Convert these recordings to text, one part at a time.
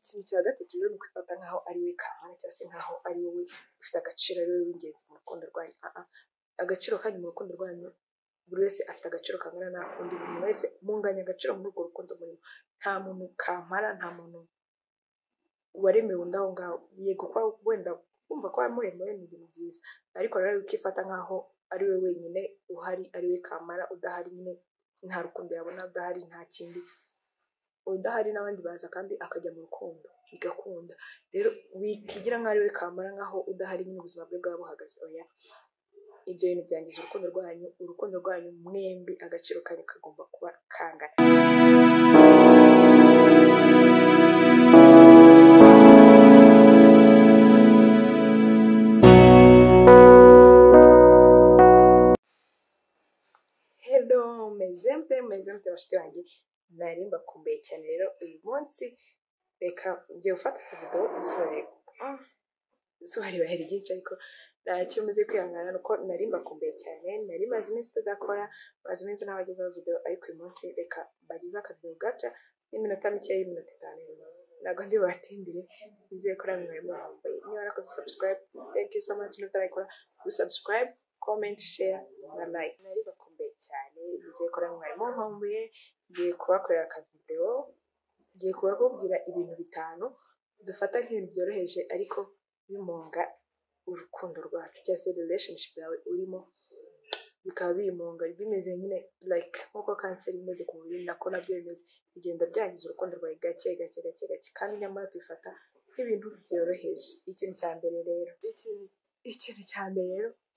ikintu cya gatatu rero ni ukwifata nk'aho ari we kamara cyangwa se nk'aho ari wowe ufite agaciro, ari wowe w'ingenzi mu rukundo rwanyu. Agaciro kanyu mu rukundo rwanyu, buri wese afite agaciro kangana n'akundi, buri wese munganya agaciro muri urwo rukundo murimo. Nta muntu kamara, nta muntu waremewe undi aho ngaho. Yego kuba wenda kumva ko wamuremewe ni ibintu byiza, ariko rero ukifata nk'aho ari we wenyine uhari, ari we kamara. Udahari nyine nta rukundo yabona, udahari nta kindi, udahari n'abandi baza kandi akajya mu rukundo bigakunda. Rero wikigira nk'aho ari we kamara, nk'aho udahari nyine ubuzima bwe bwaba buhagaze. Oya, ibyo bintu byangiza urukundo rwanyu. Urukundo rwanyu mwembi agaciro kanyu kagomba kuba kangana. Hello, meze mute bashiti banjye, nari mbakumbuye cyane. Rero uyu munsi reka ngiye gufata video izuba ribaye ryinshi, ariko ntacyo muze kwihangana nuko nari mbakumbuye cyane. Nari maze iminsi tudakora, maze iminsi ntabagezaho video, ariko uyu munsi reka mbagezeho akavideo gato n'iminota mike y'iminota 5. Ntabwo ndi batindire, nizeye ko namwe mwambaye. Niba warakoze subscribe, thank you so much. Niba utarayikora, subscribe, comment, share na like. Nari bakumbuye cyane, nizeye ko namwe mwambaye. Ngiye kubakorera akavideo, ngiye kubabwira ibintu 5 dufata nk'ibintu byoroheje ariko bimunga urukundo rwacu, cyangwa se relationship yawe urimo bikaba bimunga, bimeze nyine like nkuko kanseri imeze ku mubiri, nako nabyo bimeze, bigenda byangiza urukundo rwawe gake gake, kandi nyamara tubifata nk'ibintu byoroheje. Ikintu cya mbere rero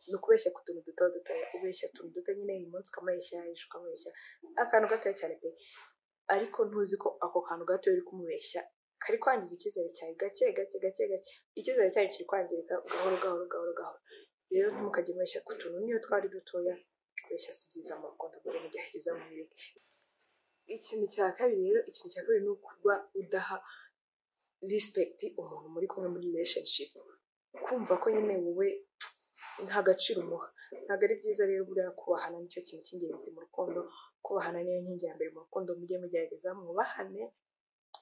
ni ukubeshya ku tuntu duto dutoya. Ubeshya utuntu duto nyine, uyu munsi ukamubeshya, ejo ukamubeshya akantu gatoya cyane pe, ariko ntuzi ko ako kantu gatoya uri kumubeshya kari kwangiza icyizere cyawe gake. Icyizere cyawe kiri kwangirika gahoro. Rero ntimukajye mubeshya ku tuntu niyo twari dutoya. Kubeshya si byiza mu rukundo, kujya mugerageza mubireke. Ikintu cya kabiri ni ukuba udaha respect umuntu muri kumwe muri relationship. Kumva ko nyine wowe nta gaciro umuha, ntabwo ari byiza. Rero buriya kubahana nicyo kintu cy'ingenzi mu rukundo. Kubahana niyo nkingi ya mbere mu rukundo. Mujye mugerageza mwubahane,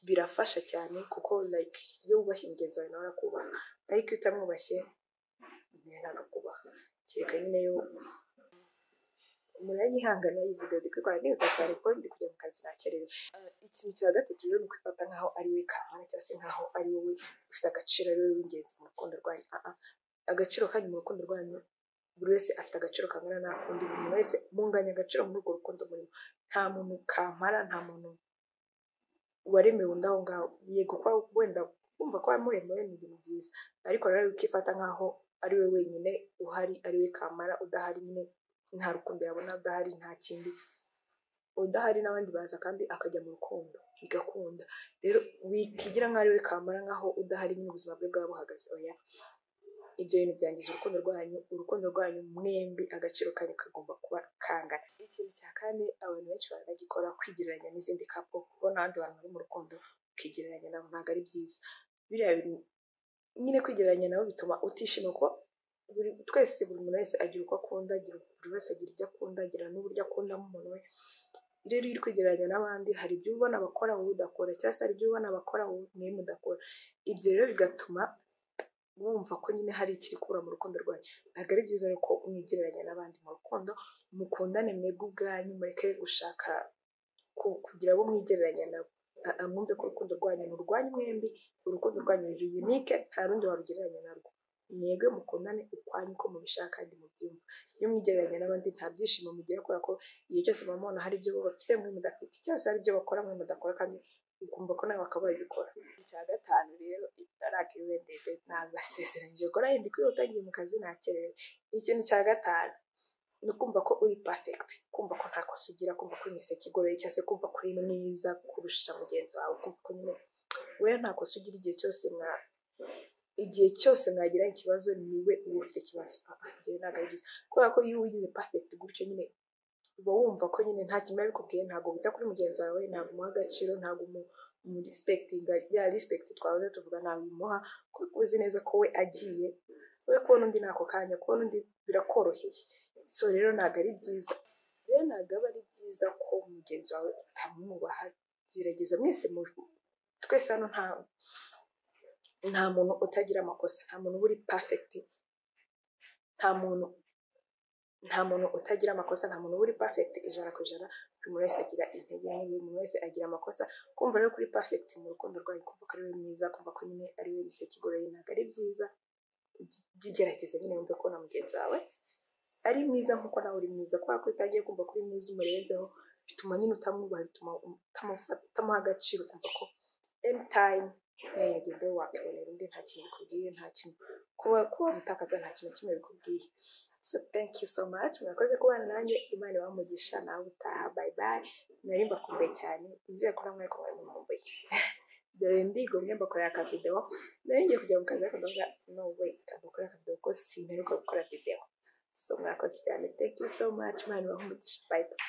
birafasha cyane, kuko like iyo wubashye mugenzi wawe nawe arakubaha, ariko iyo utamwubashye ntabwo akubaha. Kereka nyine yo muranyihangana, iyi video ndi kwikora nihuta cyane kuko ndi kujya mu kazi nakerewe. Ikintu cya gatatu rero ni ukwifata nk'aho ari we kamara cyangwa se nk'aho ari wowe ufite agaciro, ari wowe w'ingenzi mu rukundo rwanyu. Agaciro kanyu mu rukundo rwanyu, buri wese afite agaciro kangana n'akundi, buri wese munganya agaciro muri urwo rukundo murimo. Nta muntu kamara, nta muntu waremewe undi aho ngaho. Yego kuba wenda kumva ko wamuremewe ni ibintu byiza, ariko rero ukifata nk'aho ari we wenyine uhari, ari we kamara. Udahari nyine nta rukundo yabona, udahari nta kindi, udahari n'abandi baza kandi akajya mu rukundo bigakunda. Rero wikigira nk'aho ari we kamara, nk'aho udahari nyine ubuzima bwe bwaba buhagaze. Oya, ibyo bintu byangiza urukundo rwanyu. Urukundo rwanyu mwembi agaciro kanyu kagomba kuba kangana. Ikintu cya 4 abantu benshi baragikora, kwigereranya n'izindi couple. Kubona abandi bantu bari mu rukundo ukigereranya nabo, ntabwo ari byiza. Biriya bintu nyine kwigereranya nabo bituma utishima, ko twese buri muntu wese agira uko akunda, buri wese agira ibyo akunda, agira n'uburyo akundamo umuntu we. Rero iyo uri kwigereranya n'abandi, hari ibyo ubona bakora wowe udakora, cyangwa se hari ibyo ubona bakora wowe mudakora. Ibyo rero bigatuma wumva ko nyine hari ikiri kubura mu rukundo rwanyu. Ntabwo ari byiza rero ko mwigereranya n'abandi mu rukundo. Mukundane mwebwe ubwanyu, mureke gushaka kugira abo mwigereranya nabo. Mwumve ko urukundo rwanyu ni urwanyu mwembi. Urukundo rwanyu ni unique, nta rundi warugereranya narwo. Mwebwe mukundane ukwanyu ko mubishaka kandi mubyumva. Iyo mwigereranya n'abandi nta byishimo mugira, kubera ko igihe cyose mubona hari ibyo bafite mwe mudafite, cyangwa se hari ibyo bakora mwe mudakora, kandi ukumva ko nawe wakabaye ubikora. Icya 5 rero, itarakiwe ndende, nabasezeranyije ko nayo ndi kwihuta ngiye mu kazi nakerewe. Ikintu cya 5 ni ukumva ko uri perfect, kumva ko nta kosa ugira, kumva ko uri imiseke igoroye, cyangwa se kumva ko uri mwiza kurusha mugenzi wawe, kumva ko nyine wewe nta kosa ugira. Igihe cyose mwagira ikibazo niwe uba ufite ikibazo. Ibyo ntabwo ari byiza, kubera ko iyo ugize perfect gutyo nyine uba wumva ko nyine nta kimwe bikubwiye. Ntabwo wita kuri mugenzi wawe, ntabwo umuha agaciro, ntabwo respectinga. Ya respect twahoze tuvuga ntabwo umuha, kuko uzi neza ko we agiye, we kubona undi nako kanya, kubona undi birakoroheye. So rero ntabwo ari byiza. Rero ntabwo aba ari byiza ko mugenzi wawe utamwubaha. Gerageza mwese twese hano nta muntu utagira amakosa, nta muntu uri perfect, nta muntu utagira amakosa, nta muntu uri perfect ijana ku ijana. Buri muntu wese agira intege nke, buri muntu wese agira amakosa. Kumva rero kuri perfect mu rukundo rwanyu, kumva ko ari we mwiza, kumva ko nyine ari we bisekigoroye, ntabwo ari byiza. Gerageza nyine wumve ko na mugenzi wawe ari mwiza nk'uko nawe uri mwiza. Kubera ko utagiye kumva ko uri mwiza umurenzeho, bituma nyine utamwubaha, bituma utamuha agaciro, kumva ko anytime yagenda wakibonera undi, nta kintu bikubwiye, nta kintu kuba mutakaza, nta kintu kimwe bikubwiye. So thank you so much, murakoze kubana nanjye. Imana ibamugisha, nawe utaha. Bye bye. Nari mbakumbuye cyane, ngiye ko namwe ko mwari mumkumbuye. Dore ndigomye mbakorera aka video, nari ngiye kujya mu kazi ariko ndavuga no way, mbakorera aka video kuko simperuka gukora video. So murakoze cyane, thank you so much. Imana ibamugisha. Bye bye.